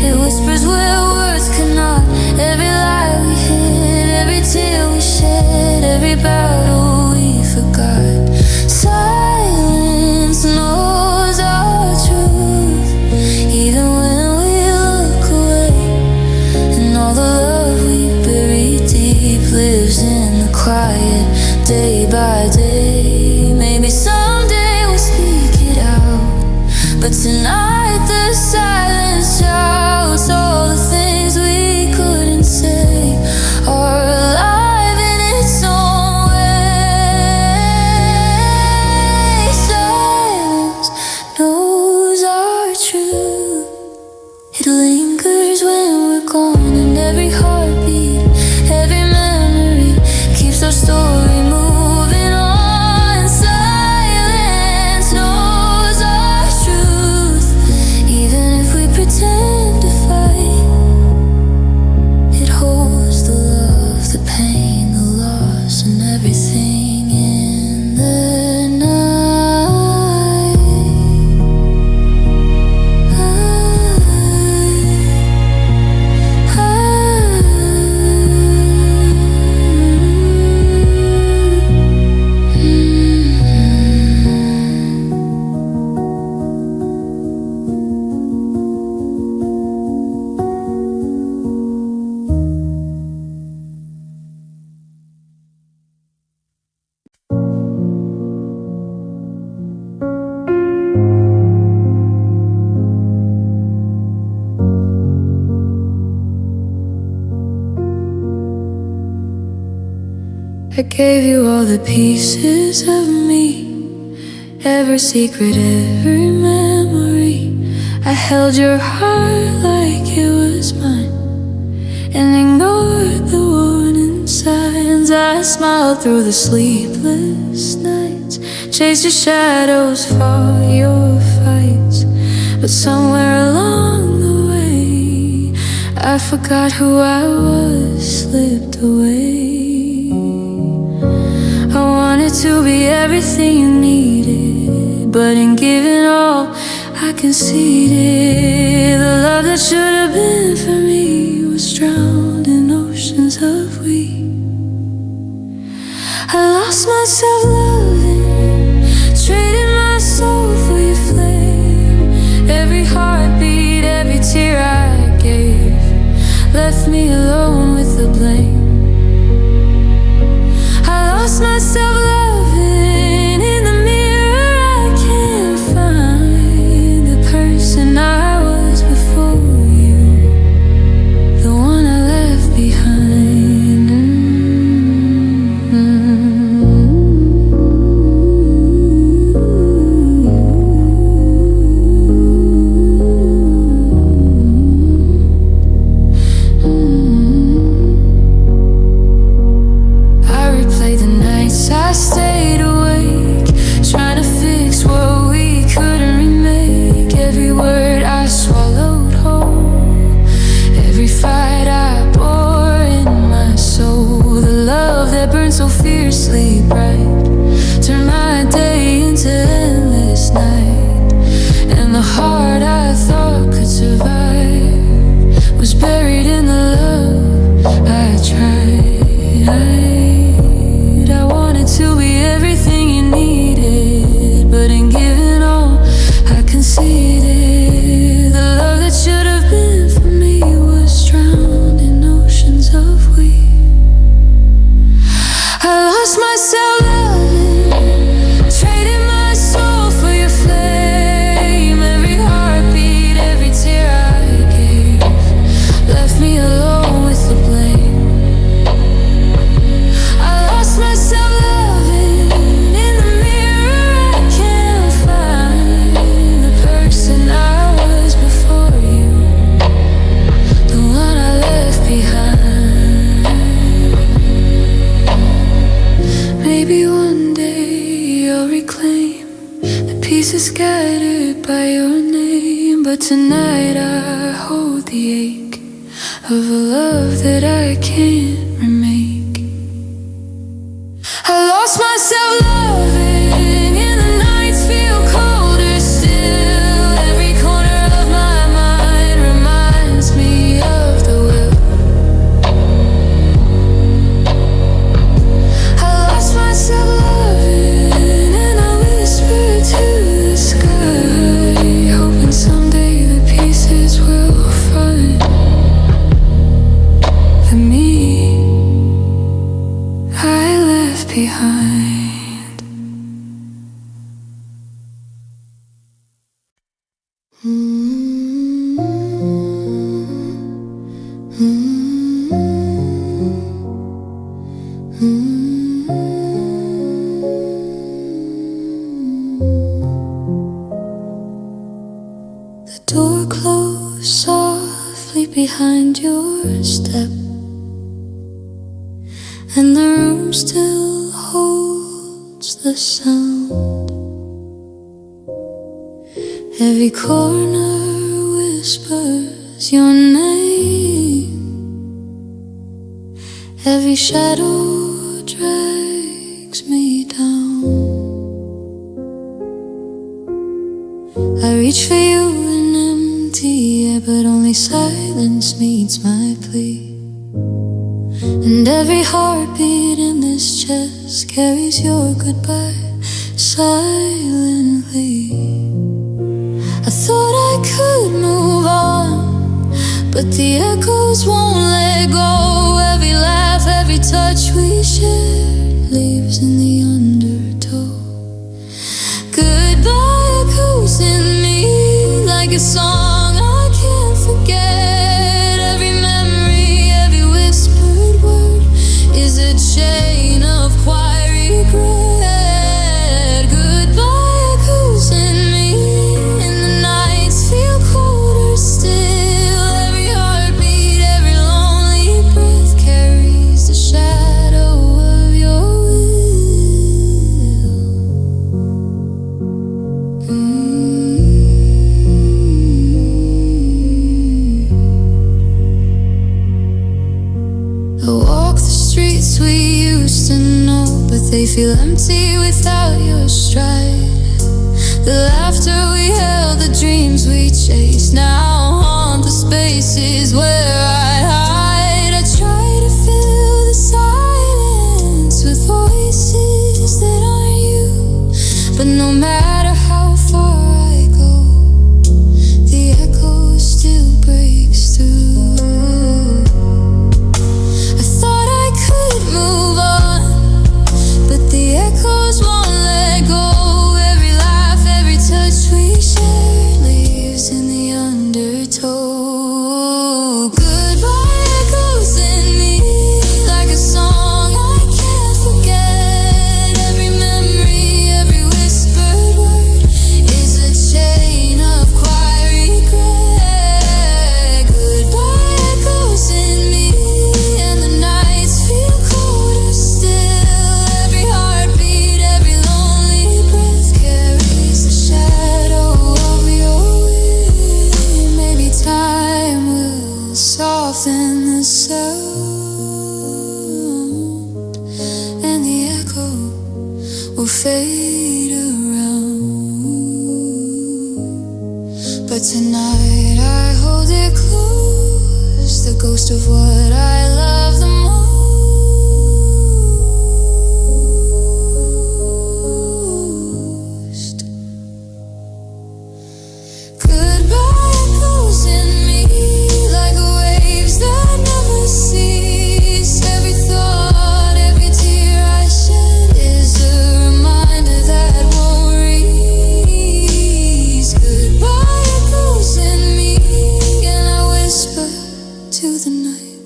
A: It whispers where words cannot. Every lie we hid, every tear we shed, every battle we forgot. Silence knows our truth, even when we look away. And all the love we buried deep lives in the quiet, day by day. Maybe someday we'll speak it out, but tonight the silence shouts. All the things we couldn't say are alive in its own way. Silence knows our truth. It lingers when we're gone, and every heartbeat, every memory keeps our story moving on. Silence knows our truth, even if we pretend to fight. It holds the love, the pain, the loss, and everything in the night. I gave you all the pieces of me, every secret, every memory. I held your heart like it was mine, and ignored the warning signs. I smiled through the sleepless nights, chased your shadows, fought your fights. But somewhere along the way, I forgot who I was, slipped away. I wanted to be everything you needed, but in giving all, I conceded. The love that should have been for me was drowned in oceans of we. I lost myself loving, traded my soul for your flame. Every heartbeat, every tear I gave left me alone with the blame. I lost myself loving, in the mirror I can't find the person I was before you, the one I left behind. I stayed awake, trying to fix what we couldn't remake. Every word I swallowed whole, every fight I bore in my soul. The love that burned so fiercely bright turned my day into endless night, and the heart I thought could survive was buried in the love I tried. I wanted to be everything you needed, but in giving all, I conceded. The love that should have been for me was drowned in oceans of we. I lost myself loving, traded my soul for your flame. Every heartbeat, every tear I pieces scattered by your name, but tonight I hold the ache of a love that I can't remake. I lost myself loving, and the nights feel colder still. Every corner of my mind reminds me of the will. I lost myself loving, and I whisper to the sky, hoping someday the pieces will find the me I left behind. The door closed softly behind your step, and the room still holds the sound. Every corner whispers your name, every shadow drags me down. I reach for you in empty air, but only silence meets my plea. And every heartbeat in this chest carries your goodbye silently. I thought I could move on, but the echoes won't let go. Every laugh, every touch we shared lives in the undertow. Goodbye echoes in me like a song I can't forget. Every memory, every whispered word is a chain of quiet regret. Goodbye echoes in me, and the nights feel colder still. Every heartbeat, every lonely breath carries the shadow of your will. I walk the streets we used to know, but they feel empty without your stride. The laughter we held, the dreams we chased, now haunt the spaces where I hide. I try to fill the silence with voices that aren't you, but no matter how far I go, the echo still breaks through. I thought I could move on, but the echoes won't let go. Every laugh, every touch we shared lives in the undertow. Goodbye echoes in me like a song I can't forget. Every memory, every whispered word is a chain of quiet regret. Goodbye echoes in me, and the nights feel colder still. Every heartbeat, every lonely breath carries the shadow of your will. Maybe time will soften the sound, and the echo will fade around. But tonight I hold it close, the ghost of what I love the most. Goodbye echoes in me like waves that never cease. Every thought, every tear I shed is a reminder that won't release. Goodbye echoes in me, and I whisper to the night,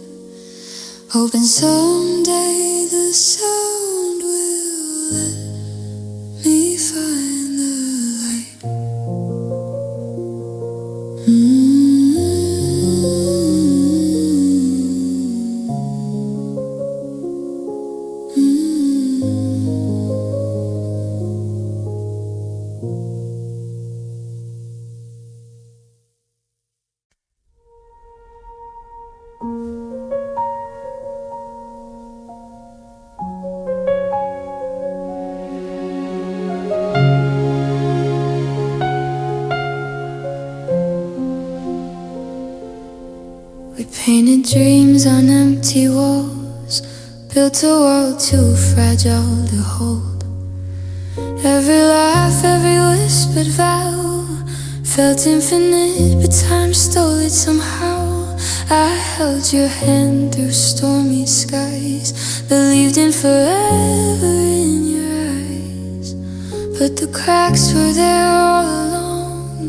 A: dreams on empty walls, built a world too fragile to hold. Every laugh, every whispered vow felt infinite, but time stole it somehow. I held your hand through stormy skies, believed in forever in your eyes. But the cracks were there all along,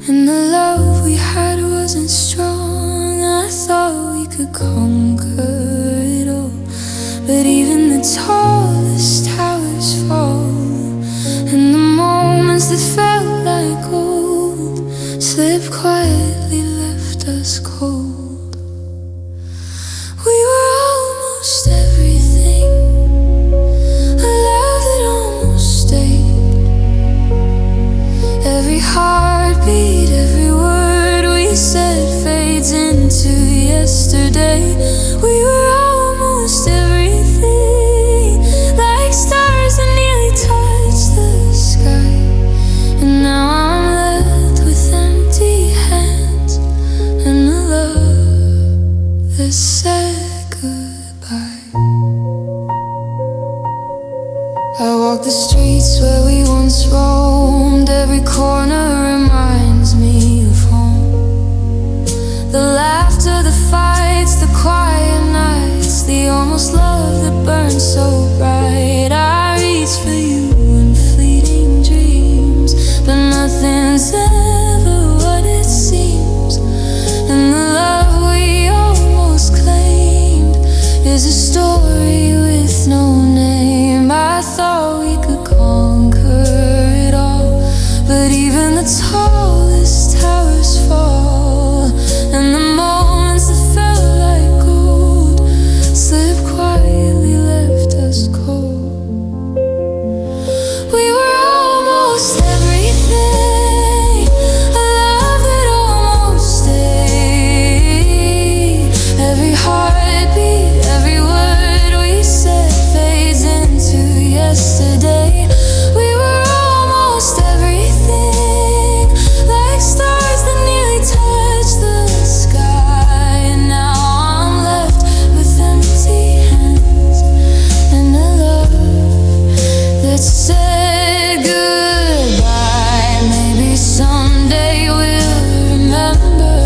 A: and the love we had wasn't strong. I thought we could conquer it all, but even the tallest towers fall, and the moments that felt like gold slipped quietly, left us cold. We were almost everything, a love that almost stayed. Every heartbeat, every word we said fades into yesterday. We were almost everything, like stars that nearly touched the sky. And now I'm left with empty hands and a love that said goodbye. I walk the streets where we once roamed. Every corner reminds me of home. The laughter, the fights, the quiet nights, the almost love that burns so bright. I reach for you in fleeting dreams, but nothing's ever what it seems. And the love we almost claimed is a story with no name. I thought we could conquer it all, but even the tallest towers fall, and the moments that felt like gold slipped quietly, left us cold. We were almost everything, a love that almost stayed. Every heartbeat, every word we said fades into yesterday. We were almost everything, like stars that nearly touched the sky. And now I'm left with empty hands and a love that said goodbye. Maybe someday we'll remember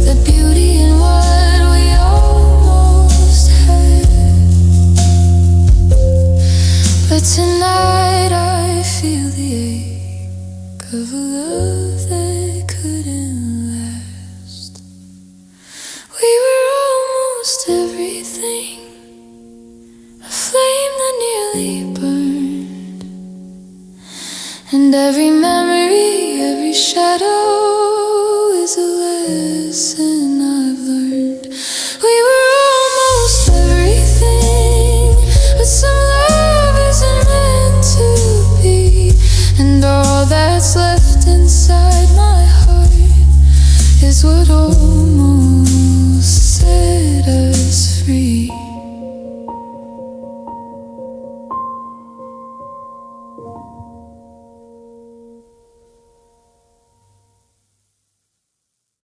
A: the beauty in what we almost had. But tonight I feel the ache of a love that couldn't last. We were almost everything, a flame that nearly burned, and every memory, every shadow is a lesson I've learned. We were almost everything, but some love isn't meant to be. And all that's left inside my heart is what almost set us free.